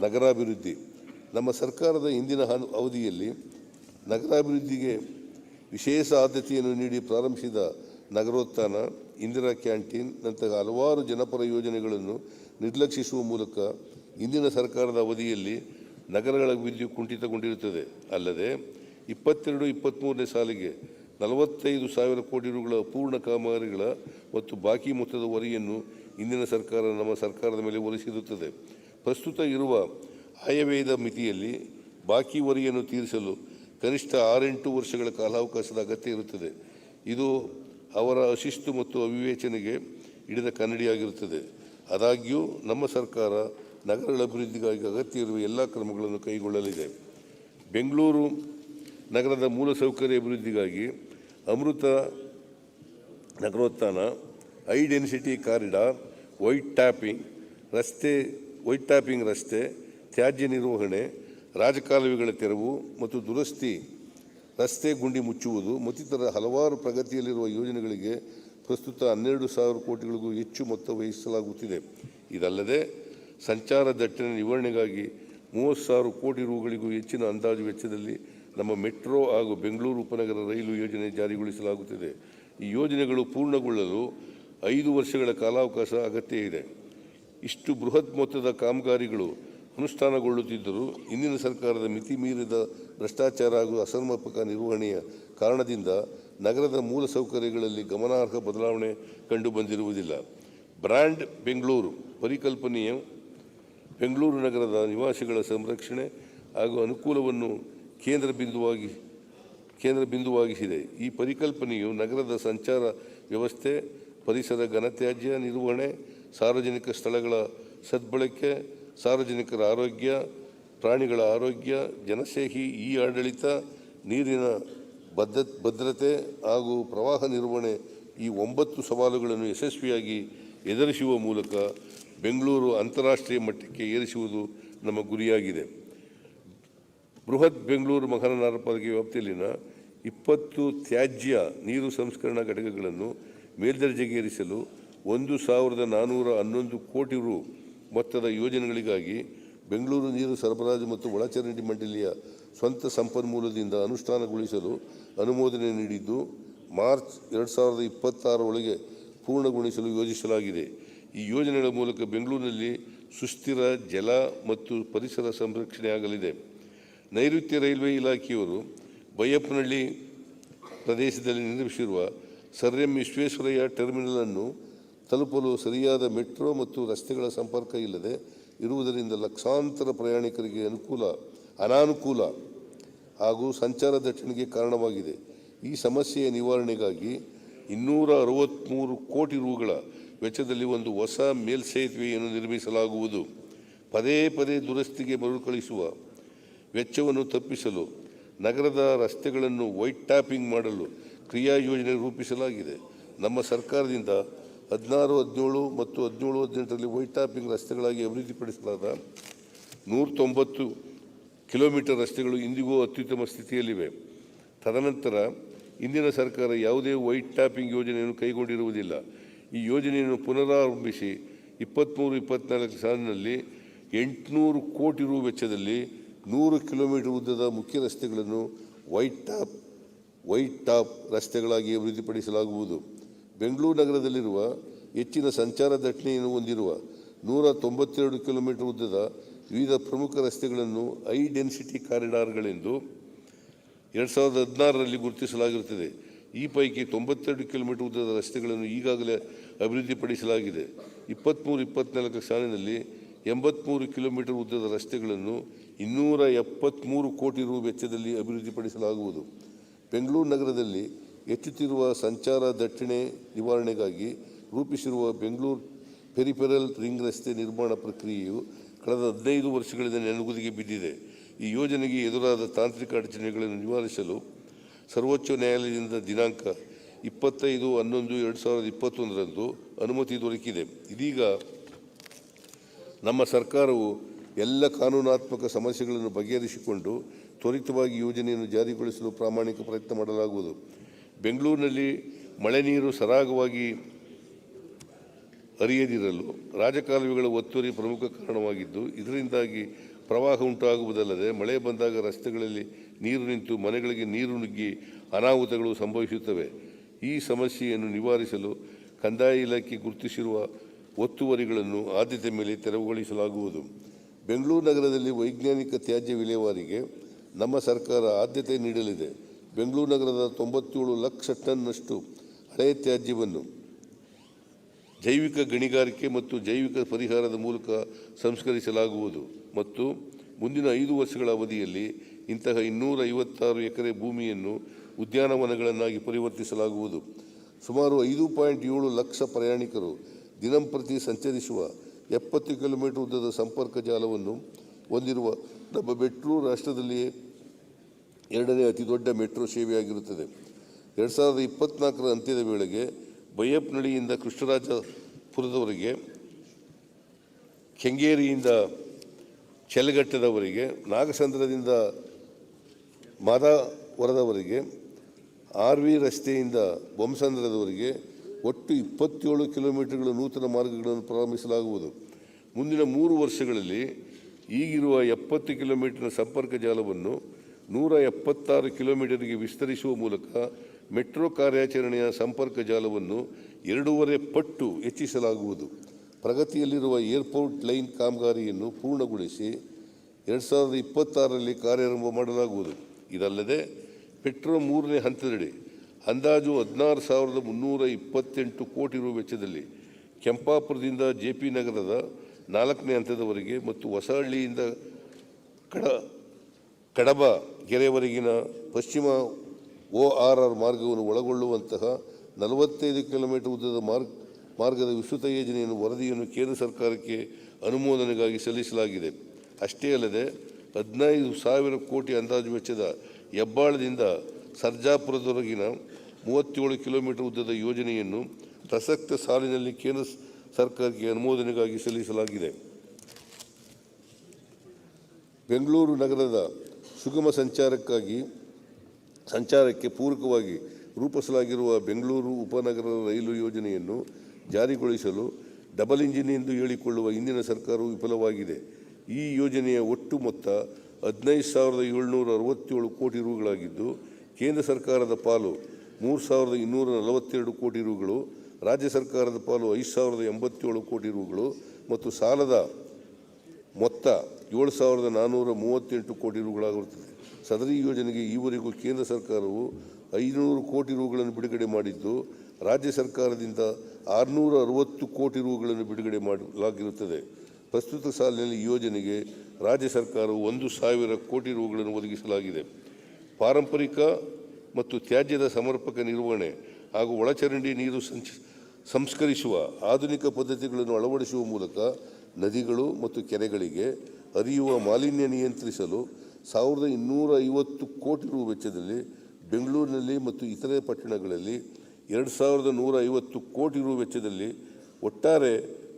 ನಗರಾಭಿವೃದ್ಧಿ. ನಮ್ಮ ಸರ್ಕಾರದ ಇಂದಿನ ಅವಧಿಯಲ್ಲಿ ನಗರಾಭಿವೃದ್ಧಿಗೆ ವಿಶೇಷ ಆದ್ಯತೆಯನ್ನು ನೀಡಿ ಪ್ರಾರಂಭಿಸಿದ ನಗರೋತ್ಥಾನ, ಇಂದಿರಾ ಕ್ಯಾಂಟೀನ್ ನಂತಹ ಹಲವಾರು ಜನಪರ ಯೋಜನೆಗಳನ್ನು ನಿರ್ಲಕ್ಷಿಸುವ ಮೂಲಕ ಇಂದಿನ ಸರ್ಕಾರದ ಅವಧಿಯಲ್ಲಿ ನಗರಗಳ ಅಭಿವೃದ್ಧಿ ಕುಂಠಿತಗೊಂಡಿರುತ್ತದೆ. ಅಲ್ಲದೆ 22-23ನೇ ಸಾಲಿಗೆ 45,000 ಕೋಟಿ ರುಗಳ ಅಪೂರ್ಣ ಕಾಮಗಾರಿಗಳ ಮತ್ತು ಬಾಕಿ ಮೊತ್ತದ ಹೊರೆಯನ್ನು ಇಂದಿನ ಸರ್ಕಾರ ನಮ್ಮ ಸರ್ಕಾರದ ಮೇಲೆ ಹೊರಿಸಿರುತ್ತದೆ. ಪ್ರಸ್ತುತ ಇರುವ ಆಯವ್ಯಯದ ಮಿತಿಯಲ್ಲಿ ಬಾಕಿ ಹೊರೆಯನ್ನು ತೀರಿಸಲು ಕನಿಷ್ಠ 6-8 ವರ್ಷಗಳ ಕಾಲಾವಕಾಶದ ಅಗತ್ಯ ಇರುತ್ತದೆ. ಇದು ಅವರ ಅಶಿಸ್ತು ಮತ್ತು ಅವಿವೇಚನೆಗೆ ಹಿಡಿದ ಕನ್ನಡಿಯಾಗಿರುತ್ತದೆ. ಆದಾಗ್ಯೂ ನಮ್ಮ ಸರ್ಕಾರ ನಗರಗಳ ಅಭಿವೃದ್ಧಿಗಾಗಿ ಅಗತ್ಯ ಇರುವ ಎಲ್ಲ ಕ್ರಮಗಳನ್ನು ಕೈಗೊಳ್ಳಲಿದೆ. ಬೆಂಗಳೂರು ನಗರದ ಮೂಲಸೌಕರ್ಯ ಅಭಿವೃದ್ಧಿಗಾಗಿ Amrut Nagarotthana, high density corridor, white topping ರಸ್ತೆ, ತ್ಯಾಜ್ಯ ನಿರ್ವಹಣೆ, ರಾಜಕಾಲುವೆಗಳ ತೆರವು ಮತ್ತು ದುರಸ್ತಿ, ರಸ್ತೆ ಗುಂಡಿ ಮುಚ್ಚುವುದು ಮತ್ತಿತರ ಹಲವಾರು ಪ್ರಗತಿಯಲ್ಲಿರುವ ಯೋಜನೆಗಳಿಗೆ ಪ್ರಸ್ತುತ 12,000 ಕೋಟಿಗಳಿಗೂ ಹೆಚ್ಚು ಮೊತ್ತ ವ್ಯಯಿಸಲಾಗುತ್ತಿದೆ. ಇದಲ್ಲದೆ ಸಂಚಾರ ದಟ್ಟಣೆ ನಿವಾರಣೆಗಾಗಿ 30,000 ಕೋಟಿ ರುಗಳಿಗೂ ಹೆಚ್ಚಿನ ಅಂದಾಜು ವೆಚ್ಚದಲ್ಲಿ ನಮ್ಮ ಮೆಟ್ರೋ ಹಾಗೂ ಬೆಂಗಳೂರು ಉಪನಗರ ರೈಲು ಯೋಜನೆ ಜಾರಿಗೊಳಿಸಲಾಗುತ್ತಿದೆ. ಈ ಯೋಜನೆಗಳು ಪೂರ್ಣಗೊಳ್ಳಲು 5 ವರ್ಷಗಳ ಕಾಲಾವಕಾಶ ಅಗತ್ಯ ಇದೆ. ಇಷ್ಟು ಬೃಹತ್ ಮೊತ್ತದ ಕಾಮಗಾರಿಗಳು ಅನುಷ್ಠಾನಗೊಳ್ಳುತ್ತಿದ್ದರೂ ಇಂದಿನ ಸರ್ಕಾರದ ಮಿತಿ ಮೀರಿದ ಭ್ರಷ್ಟಾಚಾರ ಹಾಗೂ ಅಸಮರ್ಪಕ ನಿರ್ವಹಣೆಯ ಕಾರಣದಿಂದ ನಗರದ ಮೂಲಸೌಕರ್ಯಗಳಲ್ಲಿ ಗಮನಾರ್ಹ ಬದಲಾವಣೆ ಕಂಡುಬಂದಿರುವುದಿಲ್ಲ. ಬ್ರ್ಯಾಂಡ್ ಬೆಂಗಳೂರು ಪರಿಕಲ್ಪನೆಯು ಬೆಂಗಳೂರು ನಗರದ ನಿವಾಸಿಗಳ ಸಂರಕ್ಷಣೆ ಹಾಗೂ ಅನುಕೂಲವನ್ನು ಕೇಂದ್ರ ಬಿಂದುವಾಗಿಸಿದೆ. ಈ ಪರಿಕಲ್ಪನೆಯು ನಗರದ ಸಂಚಾರ ವ್ಯವಸ್ಥೆ, ಪರಿಸರ ಘನತ್ಯಾಜ್ಯ ನಿರ್ವಹಣೆ, ಸಾರ್ವಜನಿಕ ಸ್ಥಳಗಳ ಸದ್ಬಳಕೆ, ಸಾರ್ವಜನಿಕರ ಆರೋಗ್ಯ, ಪ್ರಾಣಿಗಳ ಆರೋಗ್ಯ, ಜನಸ್ನೇಹಿ ಆಡಳಿತ, ನೀರಿನ ಭದ್ರತೆ ಹಾಗೂ ಪ್ರವಾಹ ನಿರ್ವಹಣೆ ಈ 9 ಸವಾಲುಗಳನ್ನು ಯಶಸ್ವಿಯಾಗಿ ಎದುರಿಸುವ ಮೂಲಕ ಬೆಂಗಳೂರು ಅಂತಾರಾಷ್ಟ್ರೀಯ ಮಟ್ಟಕ್ಕೆ ಏರಿಸುವುದು ನಮ್ಮ ಗುರಿಯಾಗಿದೆ. ಬೃಹತ್ ಬೆಂಗಳೂರು ಮಹಾನಗರ ಪಾಲಿಕೆ ವ್ಯಾಪ್ತಿಯಲ್ಲಿನ 20 ತ್ಯಾಜ್ಯ ನೀರು ಸಂಸ್ಕರಣಾ ಘಟಕಗಳನ್ನು ಮೇಲ್ದರ್ಜೆಗೇರಿಸಲು 1,411 ಕೋಟಿ ರು ಮೊತ್ತದ ಯೋಜನೆಗಳಿಗಾಗಿ ಬೆಂಗಳೂರು ನೀರು ಸರಬರಾಜು ಮತ್ತು ಒಳಚರಂಡಿ ಮಂಡಳಿಯ ಸ್ವಂತ ಸಂಪನ್ಮೂಲದಿಂದ ಅನುಷ್ಠಾನಗೊಳಿಸಲು ಅನುಮೋದನೆ ನೀಡಿದ್ದು, ಮಾರ್ಚ್ 2026 ಒಳಗೆ ಪೂರ್ಣಗೊಳಿಸಲು ಯೋಜಿಸಲಾಗಿದೆ. ಈ ಯೋಜನೆಗಳ ಮೂಲಕ ಬೆಂಗಳೂರಿನಲ್ಲಿ ಸುಸ್ಥಿರ ಜಲ ಮತ್ತು ಪರಿಸರ ಸಂರಕ್ಷಣೆಯಾಗಲಿದೆ. ನೈಋತ್ಯ ರೈಲ್ವೆ ಇಲಾಖೆಯವರು ಬೈಯಪ್ಪನಹಳ್ಳಿ ಪ್ರದೇಶದಲ್ಲಿ ನಿರ್ಮಿಸಿರುವ ಸರ್ ಎಂ ವಿಶ್ವೇಶ್ವರಯ್ಯ ಟರ್ಮಿನಲ್ ಅನ್ನು ತಲುಪಲು ಸರಿಯಾದ ಮೆಟ್ರೋ ಮತ್ತು ರಸ್ತೆಗಳ ಸಂಪರ್ಕ ಇಲ್ಲದೆ ಇರುವುದರಿಂದ ಲಕ್ಷಾಂತರ ಪ್ರಯಾಣಿಕರಿಗೆ ಅನಾನುಕೂಲ ಹಾಗೂ ಸಂಚಾರ ದಟ್ಟಣೆಗೆ ಕಾರಣವಾಗಿದೆ. ಈ ಸಮಸ್ಯೆಯ ನಿವಾರಣೆಗಾಗಿ 263 ಕೋಟಿ ರುಗಳ ವೆಚ್ಚದಲ್ಲಿ ಒಂದು ಹೊಸ ಮೇಲ್ಸೇತುವೆಯನ್ನು ನಿರ್ಮಿಸಲಾಗುವುದು. ಪದೇ ಪದೇ ದುರಸ್ತಿಗೆ ಮರುಕಳಿಸುವ ವೆಚ್ಚವನ್ನು ತಪ್ಪಿಸಲು ನಗರದ ರಸ್ತೆಗಳನ್ನು ವೈಟ್ ಟ್ಯಾಪಿಂಗ್ ಮಾಡಲು ಕ್ರಿಯಾ ಯೋಜನೆ ರೂಪಿಸಲಾಗಿದೆ. ನಮ್ಮ ಸರ್ಕಾರದಿಂದ 16-17 ಮತ್ತು 17-18ರಲ್ಲಿ ವೈಟ್ ಟ್ಯಾಪಿಂಗ್ ರಸ್ತೆಗಳಾಗಿ ಅಭಿವೃದ್ಧಿಪಡಿಸಲಾದ 190 ಕಿಲೋಮೀಟರ್ ರಸ್ತೆಗಳು ಇಂದಿಗೂ ಅತ್ಯುತ್ತಮ ಸ್ಥಿತಿಯಲ್ಲಿವೆ. ತದನಂತರ ಇಂದಿನ ಸರ್ಕಾರ ಯಾವುದೇ ವೈಟ್ ಟ್ಯಾಪಿಂಗ್ ಯೋಜನೆಯನ್ನು ಕೈಗೊಂಡಿರುವುದಿಲ್ಲ. ಈ ಯೋಜನೆಯನ್ನು ಪುನರಾರಂಭಿಸಿ 23-24 ಸಾಲಿನಲ್ಲಿ 800 ಕೋಟಿ ರು ವೆಚ್ಚದಲ್ಲಿ 100 ಕಿಲೋಮೀಟರ್ ಉದ್ದದ ಮುಖ್ಯ ರಸ್ತೆಗಳನ್ನು ವೈಟ್ ಟಾಪ್ ರಸ್ತೆಗಳಾಗಿ ಅಭಿವೃದ್ಧಿಪಡಿಸಲಾಗುವುದು. ಬೆಂಗಳೂರು ನಗರದಲ್ಲಿರುವ ಹೆಚ್ಚಿನ ಸಂಚಾರ ದಟ್ಟಣೆಯನ್ನು ಹೊಂದಿರುವ 192 ಕಿಲೋಮೀಟರ್ ಉದ್ದದ ವಿವಿಧ ಪ್ರಮುಖ ರಸ್ತೆಗಳನ್ನು ಹೈ ಡೆನ್ಸಿಟಿ ಕಾರಿಡಾರ್ಗಳೆಂದು 2016ರಲ್ಲಿ ಗುರುತಿಸಲಾಗಿರುತ್ತದೆ. ಈ ಪೈಕಿ 92 ಕಿಲೋಮೀಟರ್ ಉದ್ದದ ರಸ್ತೆಗಳನ್ನು ಈಗಾಗಲೇ ಅಭಿವೃದ್ಧಿಪಡಿಸಲಾಗಿದೆ. 23-24 ಸಾಲಿನಲ್ಲಿ 83 ಕಿಲೋಮೀಟರ್ ಉದ್ದದ ರಸ್ತೆಗಳನ್ನು 273 ಕೋಟಿ ರು ವೆಚ್ಚದಲ್ಲಿ ಅಭಿವೃದ್ಧಿಪಡಿಸಲಾಗುವುದು. ಬೆಂಗಳೂರು ನಗರದಲ್ಲಿ ಹೆಚ್ಚುತ್ತಿರುವ ಸಂಚಾರ ದಟ್ಟಣೆ ನಿವಾರಣೆಗಾಗಿ ರೂಪಿಸಿರುವ ಬೆಂಗಳೂರು ಪೆರಿಫೆರಲ್ ರಿಂಗ್ ರಸ್ತೆ ನಿರ್ಮಾಣ ಪ್ರಕ್ರಿಯೆಯು ಕಳೆದ 15 ವರ್ಷಗಳಿಂದ ನೆನೆಗುದಿಗೆ ಬಿದ್ದಿದೆ. ಈ ಯೋಜನೆಗೆ ಎದುರಾದ ತಾಂತ್ರಿಕ ಅಡಚಣೆಗಳನ್ನು ನಿವಾರಿಸಲು ಸರ್ವೋಚ್ಚ ನ್ಯಾಯಾಲಯದಿಂದ ದಿನಾಂಕ 25/11/2021ರಂದು ಅನುಮತಿ ದೊರಕಿದೆ. ಇದೀಗ ನಮ್ಮ ಸರ್ಕಾರವು ಎಲ್ಲ ಕಾನೂನಾತ್ಮಕ ಸಮಸ್ಯೆಗಳನ್ನು ಬಗೆಹರಿಸಿಕೊಂಡು ತ್ವರಿತವಾಗಿ ಯೋಜನೆಯನ್ನು ಜಾರಿಗೊಳಿಸಲು ಪ್ರಾಮಾಣಿಕ ಪ್ರಯತ್ನ ಮಾಡಲಾಗುವುದು. ಬೆಂಗಳೂರಿನಲ್ಲಿ ಮಳೆ ನೀರು ಸರಾಗವಾಗಿ ಹರಿಯದಿರಲು ರಾಜಕಾಲುವೆಗಳ ಒತ್ತುವರಿ ಪ್ರಮುಖ ಕಾರಣವಾಗಿದ್ದು, ಇದರಿಂದಾಗಿ ಪ್ರವಾಹ ಉಂಟಾಗುವುದಲ್ಲದೆ ಮಳೆ ಬಂದಾಗ ರಸ್ತೆಗಳಲ್ಲಿ ನೀರು ನಿಂತು ಮನೆಗಳಿಗೆ ನೀರು ನುಗ್ಗಿ ಅನಾಹುತಗಳು ಸಂಭವಿಸುತ್ತವೆ. ಈ ಸಮಸ್ಯೆಯನ್ನು ನಿವಾರಿಸಲು ಕಂದಾಯ ಇಲಾಖೆ ಗುರುತಿಸಿರುವ ಒತ್ತುವರಿಗಳನ್ನು ಆದ್ಯತೆ ಮೇಲೆ ತೆರವುಗೊಳಿಸಲಾಗುವುದು. ಬೆಂಗಳೂರು ನಗರದಲ್ಲಿ ವೈಜ್ಞಾನಿಕ ತ್ಯಾಜ್ಯ ವಿಲೇವಾರಿಗೆ ನಮ್ಮ ಸರ್ಕಾರ ಆದ್ಯತೆ ನೀಡಲಿದೆ. ಬೆಂಗಳೂರು ನಗರದ 97 ಲಕ್ಷ ಟನ್ನಷ್ಟು ಹಳೆಯ ತ್ಯಾಜ್ಯವನ್ನು ಜೈವಿಕ ಗಣಿಗಾರಿಕೆ ಮತ್ತು ಜೈವಿಕ ಪರಿಹಾರದ ಮೂಲಕ ಸಂಸ್ಕರಿಸಲಾಗುವುದು ಮತ್ತು ಮುಂದಿನ 5 ವರ್ಷಗಳ ಅವಧಿಯಲ್ಲಿ ಇಂತಹ 256 ಎಕರೆ ಭೂಮಿಯನ್ನು ಉದ್ಯಾನವನಗಳನ್ನಾಗಿ ಪರಿವರ್ತಿಸಲಾಗುವುದು. ಸುಮಾರು 5.7 ಲಕ್ಷ ಪ್ರಯಾಣಿಕರು ದಿನಂಪ್ರತಿ ಸಂಚರಿಸುವ 70 ಕಿಲೋಮೀಟರ್ ಉದ್ದದ ಸಂಪರ್ಕ ಜಾಲವನ್ನು ಹೊಂದಿರುವ ನಮ್ಮ ಮೆಟ್ರೋ ರಾಷ್ಟ್ರದಲ್ಲಿಯೇ 2ನೇ ಅತಿ ದೊಡ್ಡ ಮೆಟ್ರೋ ಸೇವೆಯಾಗಿರುತ್ತದೆ. 2024ರ ಅಂತ್ಯದ ವೇಳೆಗೆ ಬೈಯಪ್ಪನಹಳ್ಳಿಯಿಂದ ಕೃಷ್ಣರಾಜಪುರದವರೆಗೆ, ಕೆಂಗೇರಿಯಿಂದ ಚೆಲಘಟ್ಟದವರೆಗೆ, ನಾಗಸಂದ್ರದಿಂದ ಮಾದಾವರದವರೆಗೆ, RV ರಸ್ತೆಯಿಂದ ಬೊಮ್ಮಸಂದ್ರದವರೆಗೆ ಒಟ್ಟು 27 ಕಿಲೋಮೀಟರ್ಗಳ ನೂತನ ಮಾರ್ಗಗಳನ್ನು ಪ್ರಾರಂಭಿಸಲಾಗುವುದು. ಮುಂದಿನ 3 ವರ್ಷಗಳಲ್ಲಿ ಈಗಿರುವ 70 ಕಿಲೋಮೀಟರ್ನ ಸಂಪರ್ಕ ಜಾಲವನ್ನು 176 ಕಿಲೋಮೀಟರ್ಗೆ ವಿಸ್ತರಿಸುವ ಮೂಲಕ ಮೆಟ್ರೋ ಕಾರ್ಯಾಚರಣೆಯ ಸಂಪರ್ಕ ಜಾಲವನ್ನು 2.5 ಪಟ್ಟು ಹೆಚ್ಚಿಸಲಾಗುವುದು. ಪ್ರಗತಿಯಲ್ಲಿರುವ ಏರ್ಪೋರ್ಟ್ ಲೈನ್ ಕಾಮಗಾರಿಯನ್ನು ಪೂರ್ಣಗೊಳಿಸಿ 2026ರಲ್ಲಿ ಕಾರ್ಯಾರಂಭ ಮಾಡಲಾಗುವುದು. ಇದಲ್ಲದೆ ಮೆಟ್ರೋ 3ನೇ ಹಂತದಡಿ ಅಂದಾಜು 16,328 ಕೋಟಿ ರು ವೆಚ್ಚದಲ್ಲಿ ಕೆಂಪಾಪುರದಿಂದ JP ನಗರದ 4ನೇ ಹಂತದವರೆಗೆ ಮತ್ತು ಹೊಸಹಳ್ಳಿಯಿಂದ ಕಡಬ ಗೆರೆವರೆಗಿನ ಪಶ್ಚಿಮ ORR ಮಾರ್ಗವನ್ನು ಒಳಗೊಳ್ಳುವಂತಹ 45 ಕಿಲೋಮೀಟರ್ ಉದ್ದದ ಮಾರ್ಗದ ವಿಸ್ತೃತ ಯೋಜನೆಯನ್ನು ವರದಿಯನ್ನು ಕೇಂದ್ರ ಸರ್ಕಾರಕ್ಕೆ ಅನುಮೋದನೆಗಾಗಿ ಸಲ್ಲಿಸಲಾಗಿದೆ. ಅಷ್ಟೇ ಅಲ್ಲದೆ 15,000 ಕೋಟಿ ಅಂದಾಜು ವೆಚ್ಚದ ಹೆಬ್ಬಾಳದಿಂದ ಸರ್ಜಾಪುರದವರೆಗಿನ 37 ಕಿಲೋಮೀಟರ್ ಉದ್ದದ ಯೋಜನೆಯನ್ನು ಪ್ರಸಕ್ತ ಸಾಲಿನಲ್ಲಿ ಕೇಂದ್ರ ಸರ್ಕಾರಕ್ಕೆ ಅನುಮೋದನೆಗಾಗಿ ಸಲ್ಲಿಸಲಾಗಿದೆ. ಬೆಂಗಳೂರು ನಗರದ ಸುಗಮ ಸಂಚಾರಕ್ಕೆ ಪೂರಕವಾಗಿ ರೂಪಿಸಲಾಗಿರುವ ಬೆಂಗಳೂರು ಉಪನಗರ ರೈಲು ಯೋಜನೆಯನ್ನು ಜಾರಿಗೊಳಿಸಲು ಡಬಲ್ ಇಂಜಿನ್ ಎಂದು ಹೇಳಿಕೊಳ್ಳುವ ಇಂದಿನ ಸರ್ಕಾರವು ವಿಫಲವಾಗಿದೆ. ಈ ಯೋಜನೆಯ ಒಟ್ಟು ಮೊತ್ತ 15,767 ಕೋಟಿ ರುಗಳಾಗಿದ್ದು, ಕೇಂದ್ರ ಸರ್ಕಾರದ ಪಾಲು 3,242 ಕೋಟಿ ರುಗಳು, ರಾಜ್ಯ ಸರ್ಕಾರದ ಪಾಲು 5,087 ಕೋಟಿ ರುಗಳು ಮತ್ತು ಸಾಲದ ಮೊತ್ತ 7,438 ಕೋಟಿ ರುಗಳಾಗಿರುತ್ತದೆ. ಸದರಿ ಯೋಜನೆಗೆ ಈವರೆಗೂ ಕೇಂದ್ರ ಸರ್ಕಾರವು 500 ಕೋಟಿ ರುಗಳನ್ನು ಬಿಡುಗಡೆ ಮಾಡಿದ್ದು, ರಾಜ್ಯ ಸರ್ಕಾರದಿಂದ 660 ಕೋಟಿ ರುಗಳನ್ನು ಬಿಡುಗಡೆ ಮಾಡಲಾಗಿರುತ್ತದೆ. ಪ್ರಸ್ತುತ ಸಾಲಿನಲ್ಲಿ ಈ ಯೋಜನೆಗೆ ರಾಜ್ಯ ಸರ್ಕಾರವು 1,000 ಕೋಟಿ ರುಗಳನ್ನು ಒದಗಿಸಲಾಗಿದೆ. ಪಾರಂಪರಿಕ ಮತ್ತು ತ್ಯಾಜ್ಯದ ಸಮರ್ಪಕ ನಿರ್ವಹಣೆ ಹಾಗೂ ಒಳಚರಂಡಿ ನೀರು ಸಂಸ್ಕರಿಸುವ ಆಧುನಿಕ ಪದ್ಧತಿಗಳನ್ನು ಅಳವಡಿಸುವ ಮೂಲಕ ನದಿಗಳು ಮತ್ತು ಕೆರೆಗಳಿಗೆ ಹರಿಯುವ ಮಾಲಿನ್ಯ ನಿಯಂತ್ರಿಸಲು 1,250 ಕೋಟಿ ರು ವೆಚ್ಚದಲ್ಲಿ ಬೆಂಗಳೂರಿನಲ್ಲಿ ಮತ್ತು ಇತರೆ ಪಟ್ಟಣಗಳಲ್ಲಿ 2,150 ಕೋಟಿ ರು ವೆಚ್ಚದಲ್ಲಿ ಒಟ್ಟಾರೆ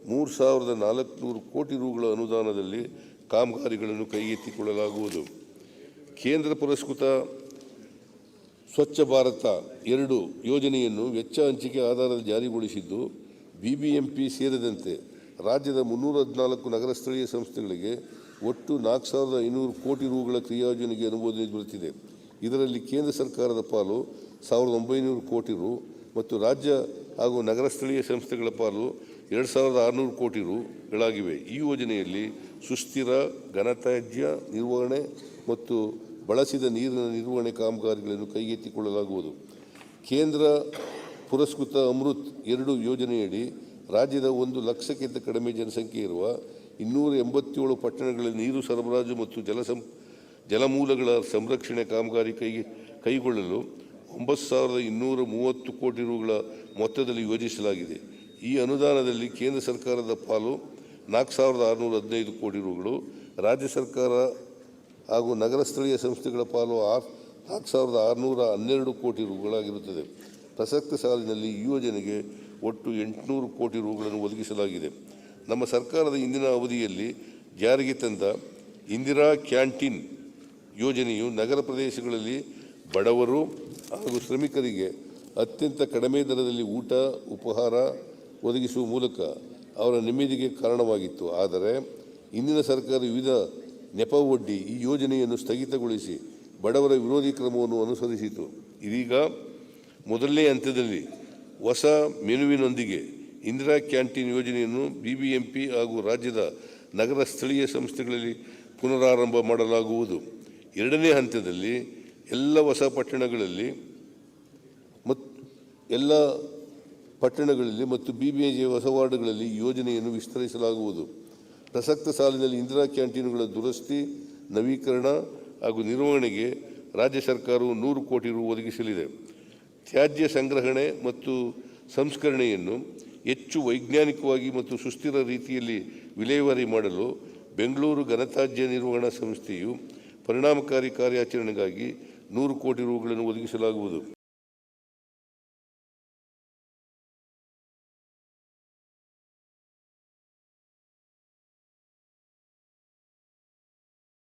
3,400 ಕೋಟಿ ರುಗಳ ಅನುದಾನದಲ್ಲಿ ಕಾಮಗಾರಿಗಳನ್ನು ಕೈಗೆತ್ತಿಕೊಳ್ಳಲಾಗುವುದು. ಕೇಂದ್ರ ಪುರಸ್ಕೃತ ಸ್ವಚ್ಛ ಭಾರತ 2 ಯೋಜನೆಯನ್ನು ವೆಚ್ಚ ಹಂಚಿಕೆ ಆಧಾರದ ಜಾರಿಗೊಳಿಸಿದ್ದು, BBMP ಸೇರಿದಂತೆ ರಾಜ್ಯದ 314 ನಗರ ಸ್ಥಳೀಯ ಸಂಸ್ಥೆಗಳಿಗೆ ಒಟ್ಟು 4,500 ಕೋಟಿ ರುಗಳ ಕ್ರಿಯಾಯೋಜನೆಗೆ ಅನುಮೋದನೆ ದೊರೆತಿದೆ. ಇದರಲ್ಲಿ ಕೇಂದ್ರ ಸರ್ಕಾರದ ಪಾಲು 1,900 ಕೋಟಿ ರು ಮತ್ತು ರಾಜ್ಯ ಹಾಗೂ ನಗರ ಸ್ಥಳೀಯ ಸಂಸ್ಥೆಗಳ ಪಾಲು 2,600 ಕೋಟಿ ರುಗಳಾಗಿವೆ. ಈ ಯೋಜನೆಯಲ್ಲಿ ಸುಸ್ಥಿರ ಘನತ್ಯಾಜ್ಯ ನಿರ್ವಹಣೆ ಮತ್ತು ಬಳಸಿದ ನೀರಿನ ನಿರ್ವಹಣೆ ಕಾಮಗಾರಿಗಳನ್ನು ಕೈಗೆತ್ತಿಕೊಳ್ಳಲಾಗುವುದು. ಕೇಂದ್ರ ಪುರಸ್ಕೃತ ಅಮೃತ್ 2 ಯೋಜನೆಯಡಿ ರಾಜ್ಯದ 1 ಲಕ್ಷಕ್ಕಿಂತ ಕಡಿಮೆ ಜನಸಂಖ್ಯೆ ಇರುವ 287 ಪಟ್ಟಣಗಳಲ್ಲಿ ನೀರು ಸರಬರಾಜು ಮತ್ತು ಜಲಮೂಲಗಳ ಸಂರಕ್ಷಣೆ ಕಾಮಗಾರಿ ಕೈಗೊಳ್ಳಲು 9,230 ಕೋಟಿ ರುಗಳ ಮೊತ್ತದಲ್ಲಿ ಯೋಜಿಸಲಾಗಿದೆ. ಈ ಅನುದಾನದಲ್ಲಿ ಕೇಂದ್ರ ಸರ್ಕಾರದ ಪಾಲು 4,615 ಕೋಟಿ ರುಗಳು, ರಾಜ್ಯ ಸರ್ಕಾರ ಹಾಗೂ ನಗರ ಸ್ಥಳೀಯ ಸಂಸ್ಥೆಗಳ ಪಾಲು 4,612 ಕೋಟಿ ರುಗಳಾಗಿರುತ್ತದೆ. ಪ್ರಸಕ್ತ ಸಾಲಿನಲ್ಲಿ ಈ ಯೋಜನೆಗೆ ಒಟ್ಟು 800 ಕೋಟಿ ರುಗಳನ್ನು ಒದಗಿಸಲಾಗಿದೆ. ನಮ್ಮ ಸರ್ಕಾರದ ಇಂದಿನ ಅವಧಿಯಲ್ಲಿ ಜಾರಿಗೆ ತಂದ ಇಂದಿರಾ ಕ್ಯಾಂಟೀನ್ ಯೋಜನೆಯು ನಗರ ಪ್ರದೇಶಗಳಲ್ಲಿ ಬಡವರು ಹಾಗೂ ಶ್ರಮಿಕರಿಗೆ ಅತ್ಯಂತ ಕಡಿಮೆ ದರದಲ್ಲಿ ಊಟ ಉಪಹಾರ ಒದಗಿಸುವ ಮೂಲಕ ಅವರ ನೆಮ್ಮದಿಗೆ ಕಾರಣವಾಗಿತ್ತು. ಆದರೆ ಇಂದಿನ ಸರ್ಕಾರ ವಿವಿಧ ನೆಪ ಒಡ್ಡಿ ಈ ಯೋಜನೆಯನ್ನು ಸ್ಥಗಿತಗೊಳಿಸಿ ಬಡವರ ವಿರೋಧಿ ಕ್ರಮವನ್ನು ಅನುಸರಿಸಿತು. ಇದೀಗ ಮೊದಲನೇ ಹಂತದಲ್ಲಿ ಹೊಸ ಮೆನುವಿನೊಂದಿಗೆ ಇಂದಿರಾ ಕ್ಯಾಂಟೀನ್ ಯೋಜನೆಯನ್ನು ಬಿಬಿಎಂಪಿ ಹಾಗೂ ರಾಜ್ಯದ ನಗರ ಸ್ಥಳೀಯ ಸಂಸ್ಥೆಗಳಲ್ಲಿ ಪುನರಾರಂಭ ಮಾಡಲಾಗುವುದು. ಎರಡನೇ ಹಂತದಲ್ಲಿ ಎಲ್ಲ ಹೊಸ ಪಟ್ಟಣಗಳಲ್ಲಿ ಮತ್ತು ಬಿಬಿಎಂಪಿ ಹೊಸ ವಾರ್ಡ್ಗಳಲ್ಲಿ ಈ ಯೋಜನೆಯನ್ನು ವಿಸ್ತರಿಸಲಾಗುವುದು. ಪ್ರಸಕ್ತ ಸಾಲಿನಲ್ಲಿ ಇಂದಿರಾ ಕ್ಯಾಂಟೀನುಗಳ ದುರಸ್ತಿ, ನವೀಕರಣ ಹಾಗೂ ನಿರ್ವಹಣೆಗೆ ರಾಜ್ಯ ಸರ್ಕಾರವು 100 ಕೋಟಿ ರು ಒದಗಿಸಲಿದೆ. ತ್ಯಾಜ್ಯ ಸಂಗ್ರಹಣೆ ಮತ್ತು ಸಂಸ್ಕರಣೆಯನ್ನು ಹೆಚ್ಚು ವೈಜ್ಞಾನಿಕವಾಗಿ ಮತ್ತು ಸುಸ್ಥಿರ ರೀತಿಯಲ್ಲಿ ವಿಲೇವಾರಿ ಮಾಡಲು ಬೆಂಗಳೂರು ಘನತ್ಯಾಜ್ಯ ನಿರ್ವಹಣಾ ಸಂಸ್ಥೆಯು ಪರಿಣಾಮಕಾರಿ ಕಾರ್ಯಾಚರಣೆಗಾಗಿ 100 ಕೋಟಿ ರುಗಳನ್ನು ಒದಗಿಸಲಾಗುವುದು.